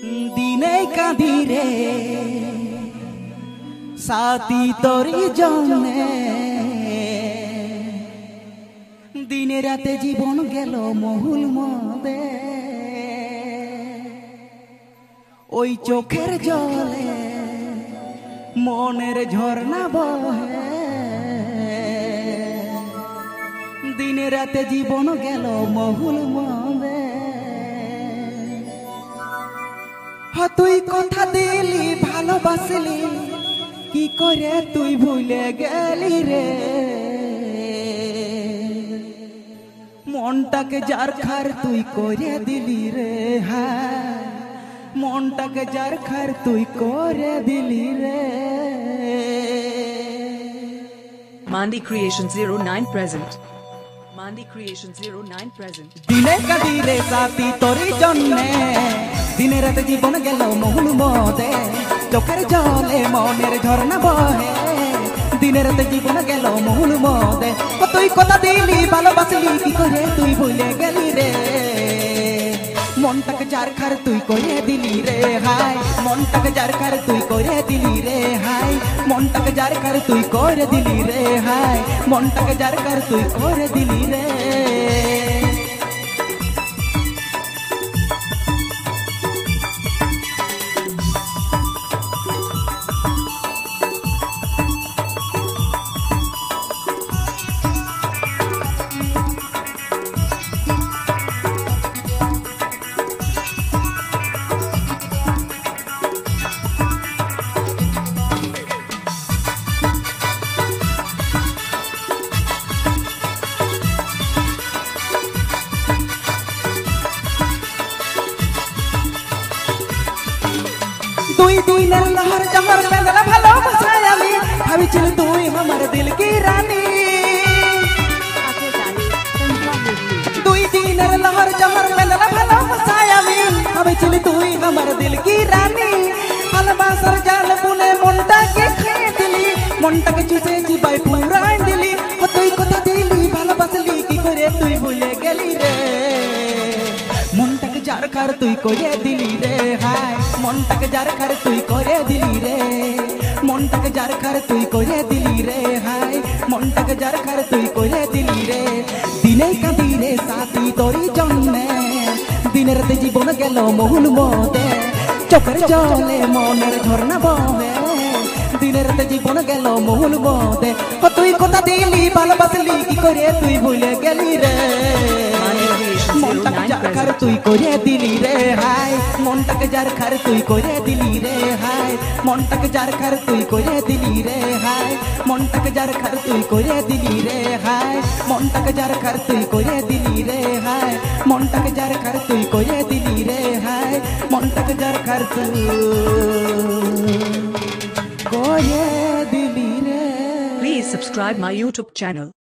দিনে কাঁদিরে সাথী তোরি জন্যে দিনে রাতে জীবন গেল মহুল মদে ওই চোখের জলে মনের ঝর্ণা বহে দিনে রাতে জীবন গেল মহুল মদে তুই কথা দিলি ভালোবাসলি কি করে তুই ভুলে গেলি রে মনটাকে যার খার তুই করে দিলি রে হ্যাঁ মনটাকে যার খার তুই করে দিলি রে Mandi Creation 09 present. Mandi Creation 09 present. দিনে কাঁদিরে সাথী তোরি জন্যে দিনে রাতে জীবন গেল মহুল মদে চোখের জলে মনের ঝর্ণা বহে দিনে রাতে জীবন গেল মহুল মদে তুই কথা দিলি ভালোবাসলি কি করে তুই ভুলে গেলি রে মনটাকে যার খার তুই করে দিলি রে হাই মনটাকে যার খার তুই করে দিলি রে হাই মনটাকে যার খার তুই করে দিলি রে হাই মনটাকে যার খার তুই করে দিলি রে তুই দিনের লহর জহর বেদনা ভালোবাসায় আমি ভাবিছিল তুই আমার দিল কি রানী তুই দিনের লহর জহর বেদনা ভালোবাসায় আমি ভাবিছিল তুই আমার দিল কি রানী ভালোবাসার জাল বুনে মনটাকে খেয়ে দিলি মনটাকে চুষে চিবাই পুরাই দিলি তুই কথা দিলি ভালোবাসলি কি করে তুই ভুলে গেলি রে মনটাকে যার খার তুই করে দিলি রে হাই মনটাকে যার খার তুই করে দিলি রে মনটাকে যার খার তুই করে দিলি রে হাই মনটাকে যার খার তুই করে দিলি রে দিনে কাঁদিরে সাথী তোরি জন্যে দিনের রাতে জীবন গেল মহুল মদে চোখের জলে মনের ঝর্ণা বহে দিনের রাতে জীবন গেল মহুল মদে তুই কথা দিলি ভালোবাসলি কি করে তুই ভুলে গেলি রে মনটাকে যার খার তুই করে দিলি রে হাই মনটাকে যার খার তুই করে দিলি রে হাই মনটাকে যার খার তুই করে দিলি রে হাই মনটাকে যার খার তুই করে দিলি রে হাই মনটাকে যার খার তুই করে দিলি রে হাই মনটাকে যার খার তুই করে দিলি রে হাই মনটাকে যার খার তুই করে দিলি রে Please subscribe my YouTube channel.